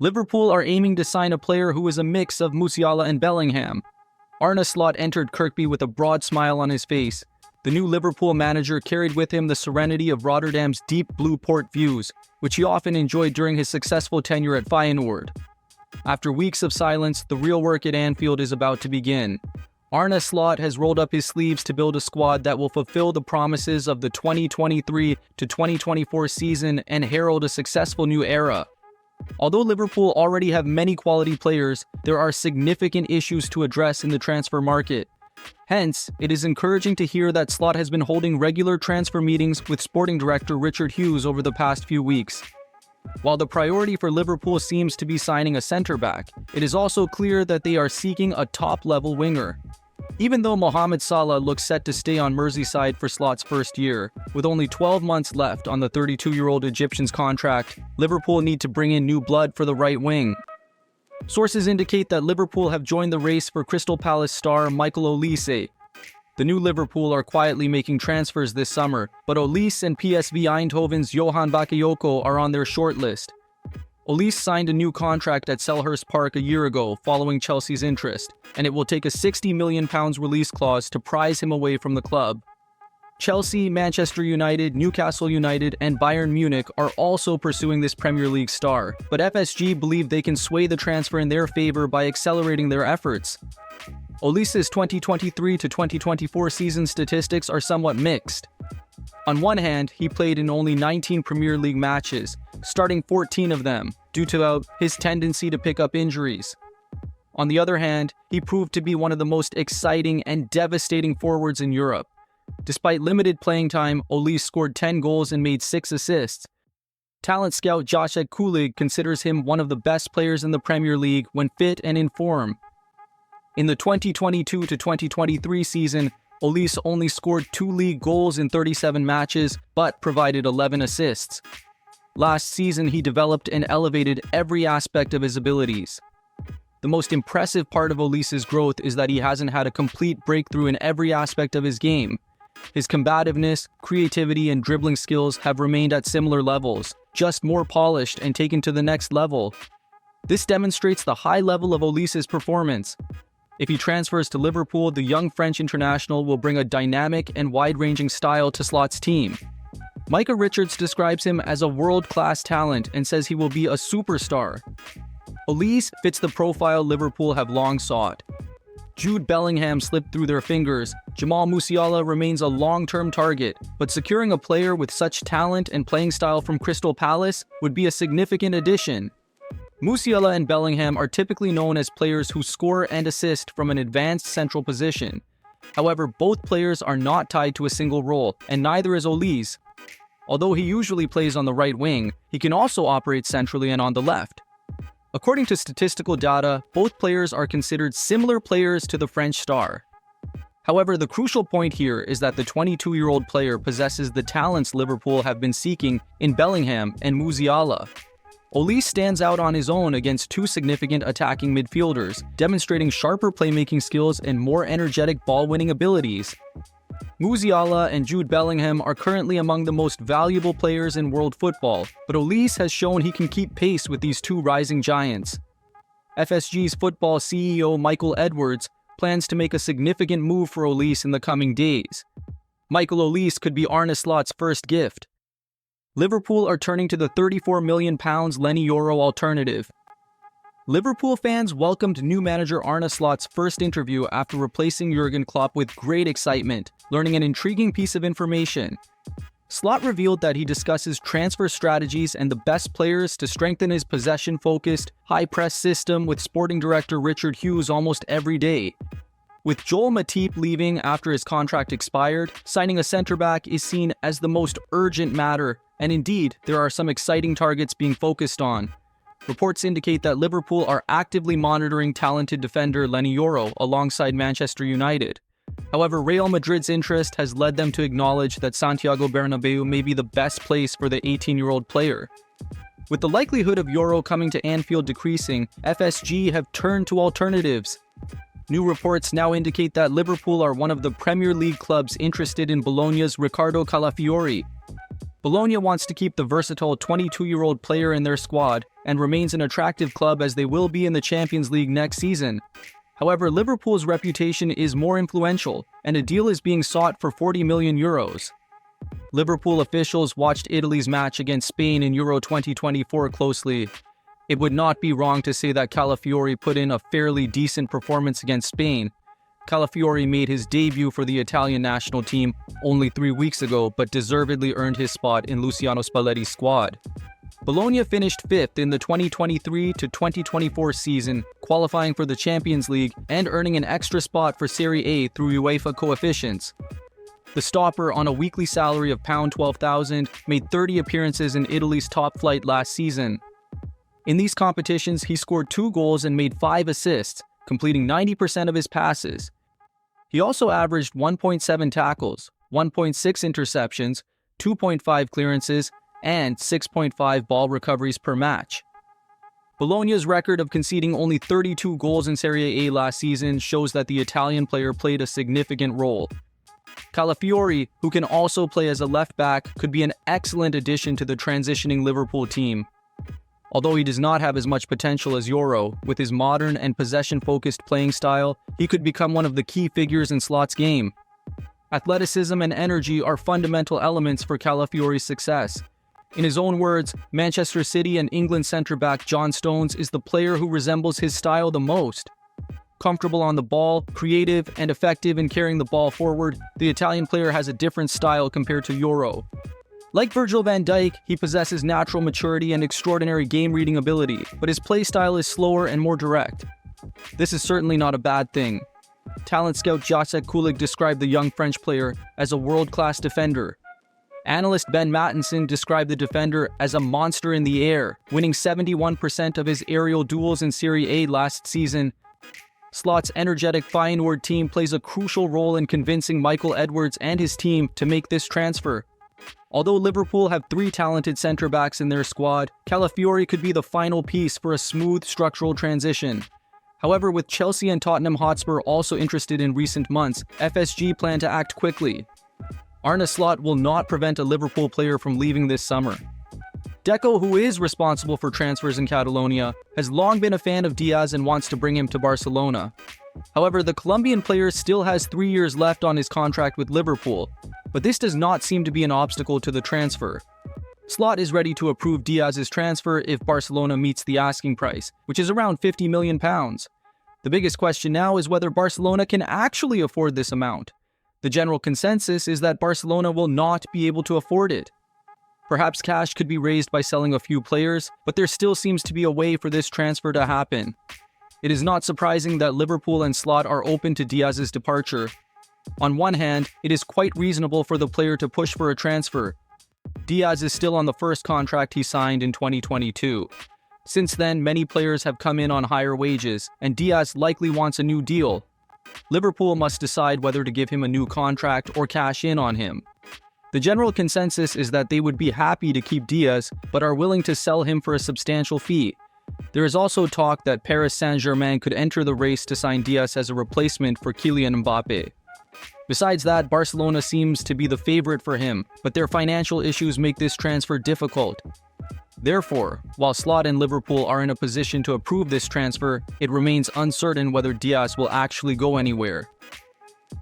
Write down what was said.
Liverpool are aiming to sign a player who is a mix of Musiala and Bellingham. Arne Slot entered Kirkby with a broad smile on his face. The new Liverpool manager carried with him the serenity of Rotterdam's deep blue port views, which he often enjoyed during his successful tenure at Feyenoord. After weeks of silence, the real work at Anfield is about to begin. Arne Slot has rolled up his sleeves to build a squad that will fulfill the promises of the 2023 to 2024 season and herald a successful new era. Although Liverpool already have many quality players, there are significant issues to address in the transfer market. Hence, it is encouraging to hear that Slot has been holding regular transfer meetings with sporting director Richard Hughes over the past few weeks. While the priority for Liverpool seems to be signing a centre-back, it is also clear that they are seeking a top-level winger. Even though Mohamed Salah looks set to stay on Merseyside for Slot's first year, with only 12 months left on the 32-year-old Egyptian's contract, Liverpool need to bring in new blood for the right wing. Sources indicate that Liverpool have joined the race for Crystal Palace star Michael Olise. The new Liverpool are quietly making transfers this summer, but Olise and PSV Eindhoven's Johan Bakayoko are on their shortlist. Olise signed a new contract at Selhurst Park a year ago following Chelsea's interest, and it will take a £60 million release clause to prize him away from the club. Chelsea, Manchester United, Newcastle United, and Bayern Munich are also pursuing this Premier League star, but FSG believe they can sway the transfer in their favor by accelerating their efforts. Olise's 2023 to 2024 season statistics are somewhat mixed. On one hand, he played in only 19 Premier League matches, starting 14 of them, due to his tendency to pick up injuries. On the other hand, he proved to be one of the most exciting and devastating forwards in Europe. Despite limited playing time, Olise scored 10 goals and made 6 assists. Talent scout Jacek Kulig considers him one of the best players in the Premier League when fit and in form. In the 2022 to 2023 season, Olise only scored 2 league goals in 37 matches, but provided 11 assists. Last season, he developed and elevated every aspect of his abilities. The most impressive part of Olise's growth is that he hasn't had a complete breakthrough in every aspect of his game. His combativeness, creativity, and dribbling skills have remained at similar levels, just more polished and taken to the next level. This demonstrates the high level of Olise's performance. If he transfers to Liverpool, the young French international will bring a dynamic and wide-ranging style to Slot's team. Micah Richards describes him as a world-class talent and says he will be a superstar. Olise fits the profile Liverpool have long sought. Jude Bellingham slipped through their fingers. Jamal Musiala remains a long-term target, but securing a player with such talent and playing style from Crystal Palace would be a significant addition. Musiala and Bellingham are typically known as players who score and assist from an advanced central position. However, both players are not tied to a single role, and neither is Olise. Although he usually plays on the right wing, he can also operate centrally and on the left. According to statistical data, both players are considered similar players to the French star. However, the crucial point here is that the 22-year-old player possesses the talents Liverpool have been seeking in Bellingham and Musiala. Olise stands out on his own against 2 significant attacking midfielders, demonstrating sharper playmaking skills and more energetic ball-winning abilities. Musiala and Jude Bellingham are currently among the most valuable players in world football, but Olise has shown he can keep pace with these 2 rising giants. FSG's football CEO Michael Edwards plans to make a significant move for Olise in the coming days. Michael Olise could be Arne Slot's first gift. Liverpool are turning to the £34 million Lenny Yoro alternative. Liverpool fans welcomed new manager Arne Slot's first interview after replacing Jürgen Klopp with great excitement, learning an intriguing piece of information. Slot revealed that he discusses transfer strategies and the best players to strengthen his possession-focused, high-press system with sporting director Richard Hughes almost every day. With Joel Matip leaving after his contract expired, signing a centre-back is seen as the most urgent matter, and indeed, there are some exciting targets being focused on. Reports indicate that Liverpool are actively monitoring talented defender Lenny Yoro alongside Manchester United. However, Real Madrid's interest has led them to acknowledge that Santiago Bernabeu may be the best place for the 18-year-old player. With the likelihood of Yoro coming to Anfield decreasing, FSG have turned to alternatives. New reports now indicate that Liverpool are one of the Premier League clubs interested in Bologna's Riccardo Calafiori. Bologna wants to keep the versatile 22-year-old player in their squad and remains an attractive club as they will be in the Champions League next season. However, Liverpool's reputation is more influential, and a deal is being sought for €40 million. Liverpool officials watched Italy's match against Spain in Euro 2024 closely. It would not be wrong to say that Calafiori put in a fairly decent performance against Spain. Calafiori made his debut for the Italian national team only 3 weeks ago, but deservedly earned his spot in Luciano Spalletti's squad. Bologna finished 5th in the 2023-2024 season, qualifying for the Champions League and earning an extra spot for Serie A through UEFA coefficients. The stopper, on a weekly salary of £12,000, made 30 appearances in Italy's top flight last season. In these competitions, he scored 2 goals and made 5 assists, completing 90% of his passes. He also averaged 1.7 tackles, 1.6 interceptions, 2.5 clearances, and 6.5 ball recoveries per match. Bologna's record of conceding only 32 goals in Serie A last season shows that the Italian player played a significant role. Calafiori, who can also play as a left-back, could be an excellent addition to the transitioning Liverpool team. Although he does not have as much potential as Euro, with his modern and possession-focused playing style, he could become one of the key figures in Slot's game. Athleticism and energy are fundamental elements for Calafiori's success. In his own words, Manchester City and England centre-back John Stones is the player who resembles his style the most. Comfortable on the ball, creative, and effective in carrying the ball forward, the Italian player has a different style compared to Euro. Like Virgil van Dijk, he possesses natural maturity and extraordinary game-reading ability, but his play style is slower and more direct. This is certainly not a bad thing. Talent scout Jacek Kulik described the young French player as a world-class defender. Analyst Ben Mattinson described the defender as a monster in the air, winning 71% of his aerial duels in Serie A last season. Slot's energetic Feyenoord team plays a crucial role in convincing Michael Edwards and his team to make this transfer. Although Liverpool have 3 talented centre-backs in their squad, Calafiori could be the final piece for a smooth structural transition. However, with Chelsea and Tottenham Hotspur also interested in recent months, FSG plan to act quickly. Arne Slot will not prevent a Liverpool player from leaving this summer. Deco, who is responsible for transfers in Catalonia, has long been a fan of Diaz and wants to bring him to Barcelona. However, the Colombian player still has 3 years left on his contract with Liverpool, but this does not seem to be an obstacle to the transfer. Slot is ready to approve Diaz's transfer if Barcelona meets the asking price, which is around £50 million. The biggest question now is whether Barcelona can actually afford this amount. The general consensus is that Barcelona will not be able to afford it. Perhaps cash could be raised by selling a few players, but there still seems to be a way for this transfer to happen. It is not surprising that Liverpool and Slot are open to Diaz's departure. On one hand, it is quite reasonable for the player to push for a transfer. Diaz is still on the first contract he signed in 2022. Since then, many players have come in on higher wages, and Diaz likely wants a new deal. Liverpool must decide whether to give him a new contract or cash in on him. The general consensus is that they would be happy to keep Diaz, but are willing to sell him for a substantial fee. There is also talk that Paris Saint-Germain could enter the race to sign Diaz as a replacement for Kylian Mbappe. Besides that, Barcelona seems to be the favorite for him, but their financial issues make this transfer difficult. Therefore, while Slot and Liverpool are in a position to approve this transfer, it remains uncertain whether Diaz will actually go anywhere.